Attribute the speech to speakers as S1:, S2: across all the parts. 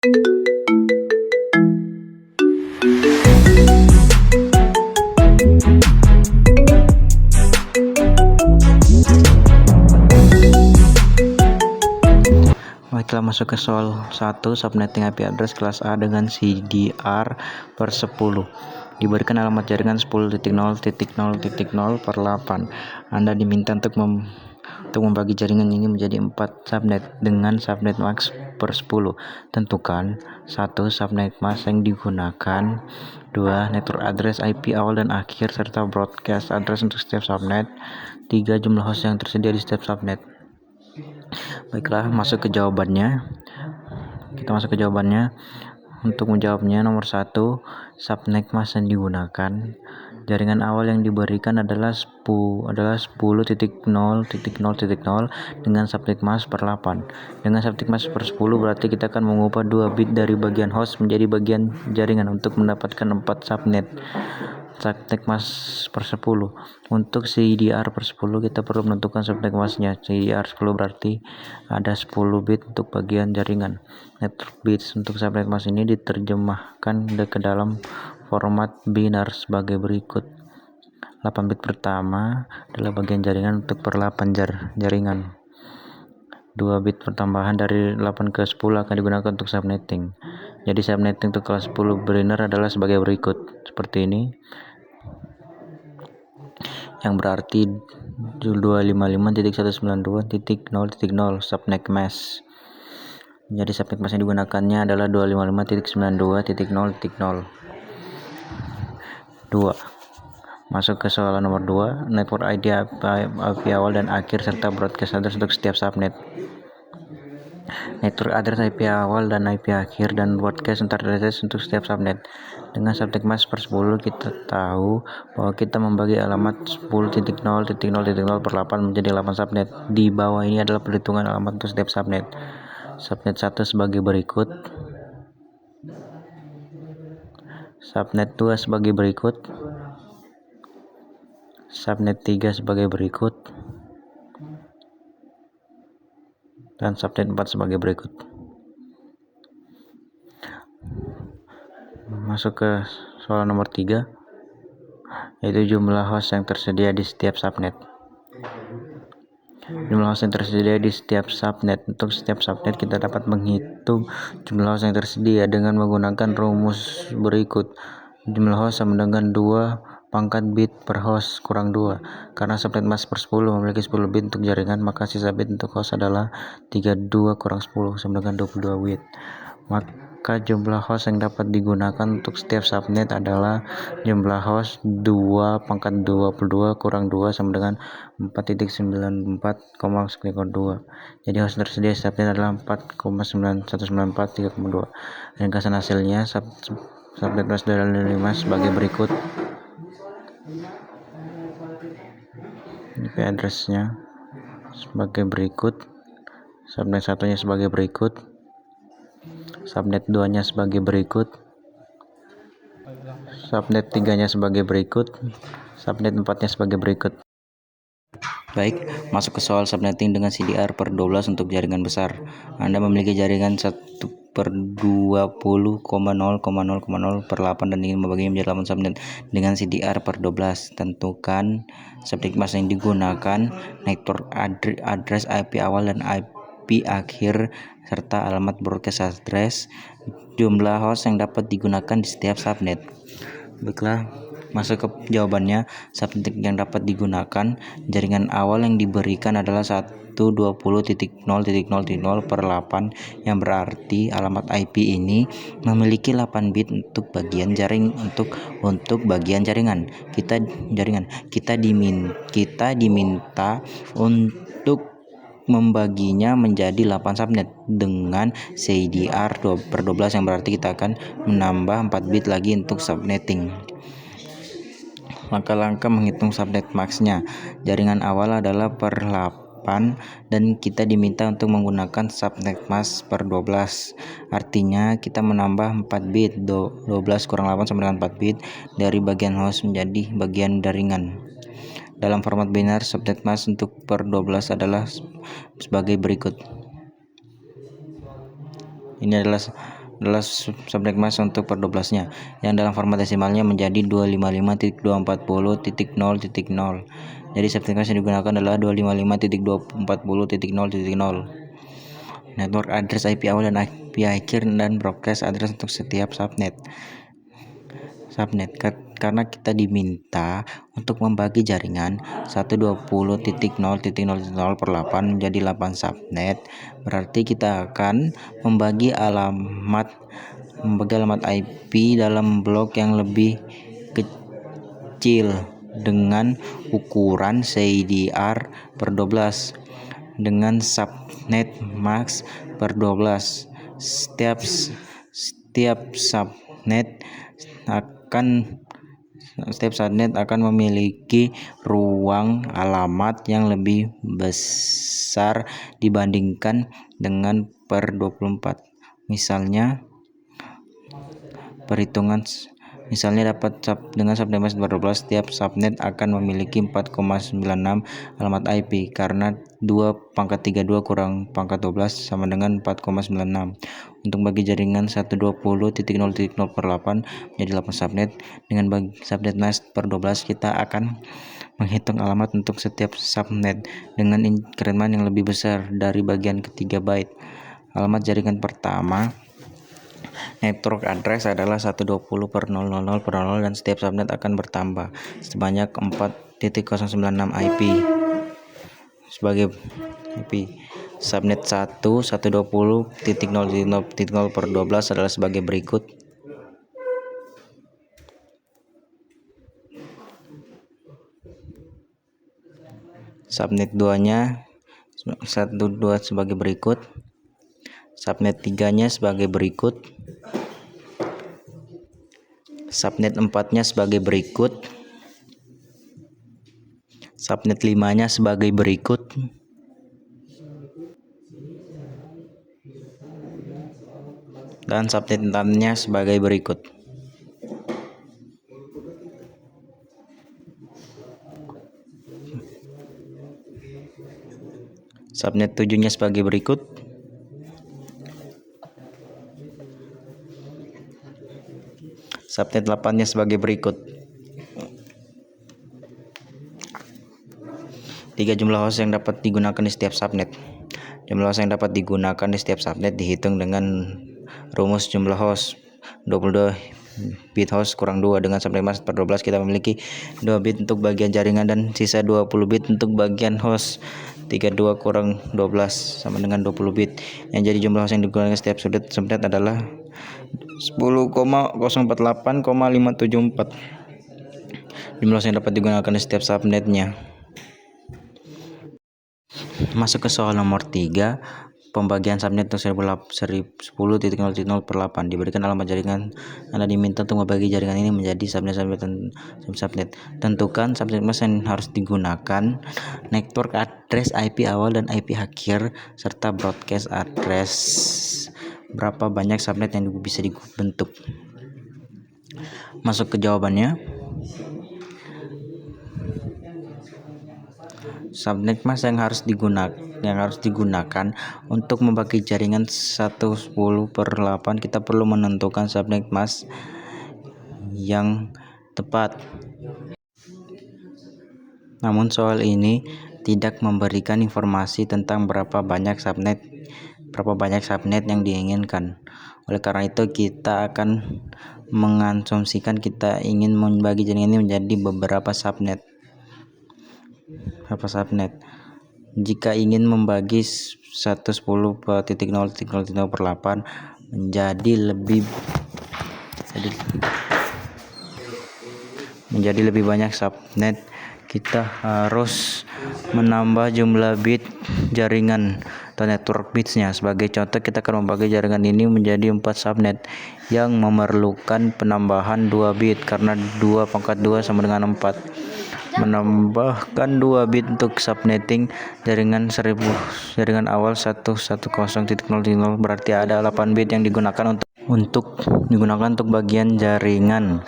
S1: Baiklah, masuk ke soal 1. Subnetting IP address kelas A dengan CDR per 10. Diberikan alamat jaringan 10.0.0.0 per 8. Anda diminta untuk membagi jaringan ini menjadi 4 subnet dengan subnet max per 10. Tentukan 1. Subnet mask yang digunakan, 2. Network address IP awal dan akhir serta broadcast address untuk setiap subnet, 3. Jumlah host yang tersedia di setiap subnet. Baiklah, masuk ke jawabannya. Kita masuk ke jawabannya. Untuk menjawabnya, nomor 1, subnet mask yang digunakan. Jaringan awal yang diberikan adalah 10.0.0.0 dengan subnet mask per 8. Dengan subnet mask per 10 berarti kita akan mengubah 2 bit dari bagian host menjadi bagian jaringan untuk mendapatkan 4 subnet. Subnet mask per 10. Untuk CDR per 10 kita perlu menentukan subnet masknya. CDR 10 berarti ada 10 bit untuk bagian jaringan. Network bits untuk subnet mask ini diterjemahkan ke dalam format binar sebagai berikut. 8 bit pertama adalah bagian jaringan untuk per 8 jaringan. 2 bit pertambahan dari 8 ke 10 akan digunakan untuk subnetting. Jadi subnetting untuk kelas 10 binar adalah sebagai berikut, seperti ini, yang berarti 255.192.0.0 subnet mask. Jadi subnet mask yang digunakannya adalah 255.192.0.0. 2. Masuk ke soal nomor 2, network ID IP awal dan akhir serta broadcast address untuk setiap subnet. Network address IP awal dan IP akhir dan broadcast address untuk setiap subnet. Dengan subnet mask per 10 kita tahu bahwa kita membagi alamat 10.0.0.0 per 8 menjadi 8 subnet. Di bawah ini adalah perhitungan alamat untuk setiap subnet. Subnet 1 sebagai berikut. Subnet 2 sebagai berikut. Subnet 3 sebagai berikut. Dan subnet 4 sebagai berikut. Masuk ke soal nomor 3, yaitu jumlah host yang tersedia di setiap subnet. Jumlah host yang tersedia di setiap subnet. Untuk setiap subnet kita dapat menghitung jumlah host yang tersedia dengan menggunakan rumus berikut. Jumlah host sama dengan 2 pangkat bit per host kurang 2. Karena subnet mask per 10 memiliki 10 bit untuk jaringan, maka sisa bit untuk host adalah 32 kurang 10 sama dengan 22 bit. Maka jumlah host yang dapat digunakan untuk setiap subnet adalah jumlah host 2 pangkat 22 kurang 2 sama dengan 4.94,2. Jadi host tersedia di subnet adalah 4,9194,3,2. Ringkasan hasilnya, subnet mask 255 sebagai berikut. IP addressnya sebagai berikut. Subnet 1-nya sebagai berikut. Subnet 2-nya sebagai berikut. Subnet 3-nya sebagai berikut. Subnet 4-nya sebagai berikut. Baik, masuk ke soal subnetting dengan CDR per 12 untuk jaringan besar. Anda memiliki jaringan 1/20,0,0,0 per 8 dan ingin membaginya menjadi 8 subnet dengan CDR per 12. Tentukan subnet mask yang digunakan, network address IP awal dan IP akhir serta alamat broadcast address, jumlah host yang dapat digunakan di setiap subnet. Baiklah, masuk ke jawabannya. Subnet yang dapat digunakan, jaringan awal yang diberikan adalah 120.0.0.0 per 8, yang berarti alamat IP ini memiliki 8 bit untuk bagian bagian jaringan. Kita diminta untuk membaginya menjadi 8 subnet dengan CDR per 12, yang berarti kita akan menambah 4 bit lagi untuk subnetting. Langkah-langkah menghitung subnet max-nya. Jaringan awal adalah per 8 dan kita diminta untuk menggunakan subnet mask per 12. Artinya kita menambah 4 bit. 12 kurang 8 sama dengan 4 bit dari bagian host menjadi bagian jaringan. Dalam format binar, subnet mask untuk per 12 adalah sebagai berikut. Ini adalah adalah subnet mask untuk per 12-nya yang dalam format desimalnya menjadi 255.240.0.0. Jadi subnet mask yang digunakan adalah 255.240.0.0. Network address IP awal dan IP akhir dan broadcast address untuk setiap subnet. Karena kita diminta untuk membagi jaringan 120.0.0/8 menjadi 8 subnet, berarti kita akan membagi alamat IP dalam blok yang lebih kecil dengan ukuran CIDR per 12 dengan subnet max per 12. Setiap subnet akan memiliki ruang alamat yang lebih besar dibandingkan dengan per 24. Misalnya dengan subnet mask per 12, setiap subnet akan memiliki 4,96 alamat IP karena 2/32 kurang pangkat 12 sama dengan 4,96. Untuk bagi jaringan 120.0.0/8 menjadi 8 subnet dengan bagi subnet mask per 12, kita akan menghitung alamat untuk setiap subnet dengan increment yang lebih besar dari bagian ketiga byte. Alamat jaringan pertama network address adalah 120.0.0.0 dan setiap subnet akan bertambah sebanyak 4.096 IP sebagai IP. Subnet 120.0.0/12 adalah sebagai berikut. Subnet 2-nya 12 sebagai berikut. Subnet 3-nya sebagai berikut. Subnet 4-nya sebagai berikut. Subnet 5-nya sebagai berikut. Dan subnet 6-nya sebagai berikut. Subnet 7-nya sebagai berikut. Subnet 8-nya sebagai berikut. 3 jumlah host yang dapat digunakan di setiap subnet. Jumlah host yang dapat digunakan di setiap subnet dihitung dengan rumus jumlah host 22 bit host kurang 2. Dengan subnet mask per 12 kita memiliki 2 bit untuk bagian jaringan dan sisa 20 bit untuk bagian host. 32 kurang 12 sama dengan 20 bit. Yang jadi jumlah host yang digunakan setiap subnet adalah 10,048,574. Jumlah host yang dapat digunakan di setiap subnetnya. Masuk ke soal nomor 3. Pembagian subnet untuk 10.0.0/8 diberikan alamat jaringan. Anda diminta untuk membagi jaringan ini menjadi subnet. Tentukan subnet mask yang harus digunakan, network address IP awal dan IP akhir, serta broadcast address. Berapa banyak subnet yang bisa dibentuk? Masuk ke jawabannya. Subnet mask yang harus digunakan untuk membagi jaringan 110/8, kita perlu menentukan subnet mask yang tepat. Namun soal ini tidak memberikan informasi tentang berapa banyak subnet yang diinginkan. Oleh karena itu kita akan mengasumsikan kita ingin membagi jaringan ini menjadi beberapa subnet. Jika ingin membagi 110.0.0/8 menjadi lebih banyak subnet, kita harus menambah jumlah bit jaringan atau network bitsnya. Sebagai contoh, kita akan membagi jaringan ini menjadi 4 subnet yang memerlukan penambahan 2 bit karena 2/2 sama dengan 4. Menambahkan 2 bit untuk subnetting jaringan awal 110.0.0 berarti ada 8 bit yang digunakan untuk bagian jaringan.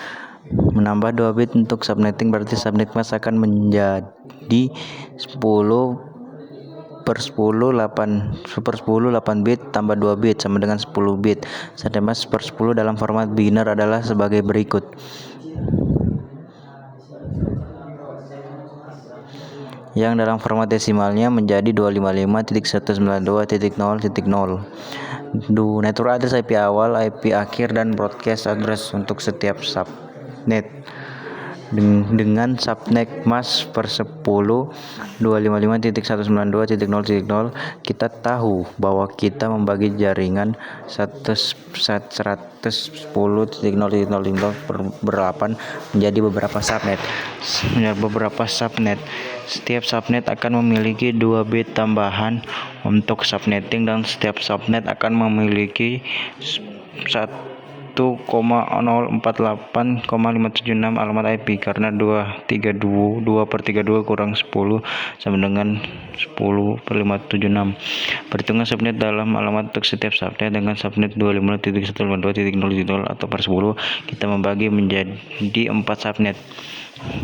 S1: Menambah 2 bit untuk subnetting berarti subnet mask akan menjadi 10/8 8 bit tambah 2 bit sama dengan 10 bit. Subnet mask per 10 dalam format binary adalah sebagai berikut. Yang dalam format desimalnya menjadi 255.192.0.0. Network address IP awal, IP akhir, dan broadcast address untuk setiap subnet. Dengan subnet mask per 10 255.192.0.0 kita tahu bahwa kita membagi jaringan 110.0.0 per 8 menjadi beberapa subnet. Setiap subnet akan memiliki 2 bit tambahan untuk subnetting, dan setiap subnet akan memiliki 1,048,576 alamat IP, karena 2/32 kurang 10 sama dengan 10/576. Perhitungan subnet dalam alamat untuk setiap subnet. Dengan subnet 25.192.0.0 atau per 10, kita membagi menjadi 4 subnet,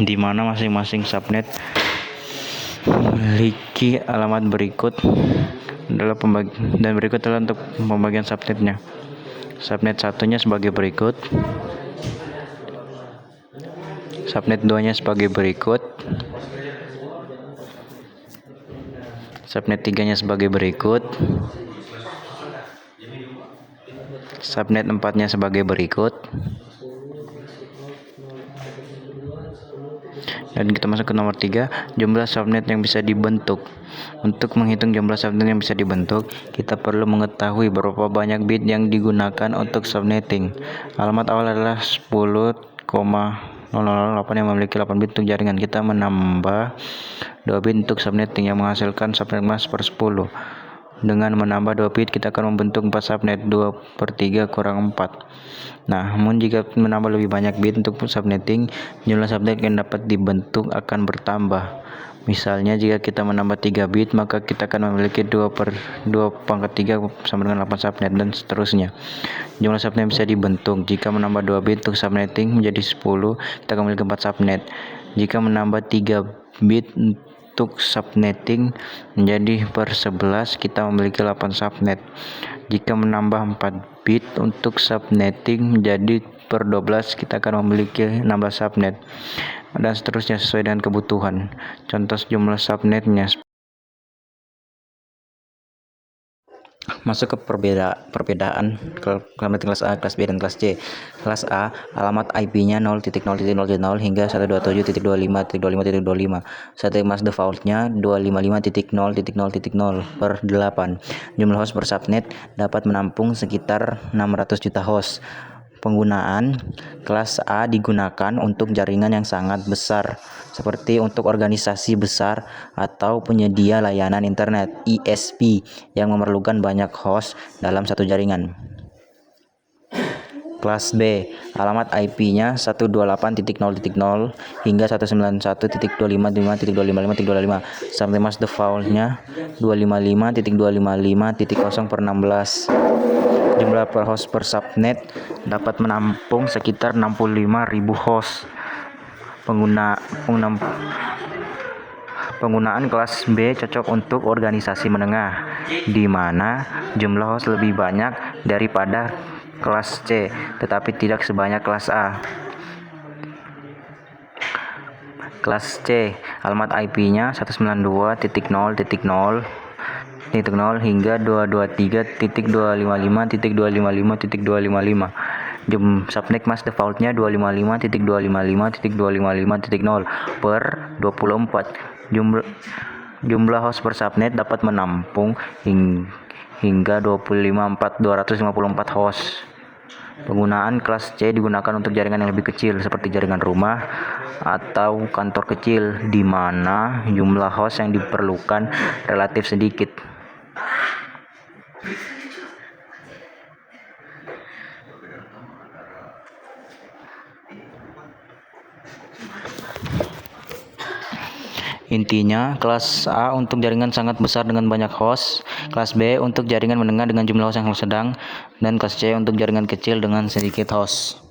S1: di mana masing-masing subnet memiliki alamat berikut dan berikut adalah untuk pembagian subnetnya. Subnet 1-nya sebagai berikut, subnet 2-nya sebagai berikut, subnet 3-nya sebagai berikut, subnet 4-nya sebagai berikut. Dan kita masuk ke nomor 3, jumlah subnet yang bisa dibentuk. Untuk menghitung jumlah subnet yang bisa dibentuk, kita perlu mengetahui berapa banyak bit yang digunakan untuk subnetting. Alamat awal adalah 10,008 yang memiliki 8 bit untuk jaringan. Kita menambah 2 bit untuk subnetting yang menghasilkan subnet mask per 10. Dengan menambah 2 bit, kita akan membentuk 4 subnet, 2/3 kurang 4. Namun jika menambah lebih banyak bit untuk subnetting, jumlah subnet yang dapat dibentuk akan bertambah. Misalnya jika kita menambah 3 bit, maka kita akan memiliki 2/3 sama dengan 8 subnet, dan seterusnya. Jumlah subnet yang bisa dibentuk. Jika menambah 2 bit untuk subnetting menjadi 10, kita akan memiliki 4 subnet. Jika menambah 3 bit untuk subnetting menjadi per 11, kita memiliki 8 subnet. Jika menambah 4 bit untuk subnetting menjadi per 12, kita akan memiliki 16 subnet, dan seterusnya sesuai dengan kebutuhan. Contoh jumlah subnetnya. Masuk ke perbedaan kelas A, kelas B, dan kelas C. Kelas A, alamat IP-nya 0.0.0.0 hingga 127.25.25.25. Subnet mask default-nya 255.0.0.0 per 8. Jumlah host per subnet dapat menampung sekitar 600 juta host. Penggunaan kelas A digunakan untuk jaringan yang sangat besar, seperti untuk organisasi besar atau penyedia layanan internet (ISP) yang memerlukan banyak host dalam satu jaringan. Kelas B, alamat IP-nya 128.0.0 hingga 191.25.25.25.25. Subnet mask default-nya 255.255.0 per 16. Jumlah per host per subnet dapat menampung sekitar 65.000 host. Penggunaan kelas B cocok untuk organisasi menengah, di mana jumlah host lebih banyak daripada kelas C, tetapi tidak sebanyak kelas A. Kelas C, alamat IP-nya 192.0.0 hingga 223.255.255.255. Subnet mask default-nya 255.255.255.0 per 24. Jumlah host per subnet dapat menampung hingga 254 host. Penggunaan kelas C digunakan untuk jaringan yang lebih kecil, seperti jaringan rumah atau kantor kecil, di mana jumlah host yang diperlukan relatif sedikit. Intinya, kelas A untuk jaringan sangat besar dengan banyak host, kelas B untuk jaringan menengah dengan jumlah host yang sedang, dan kelas C untuk jaringan kecil dengan sedikit host.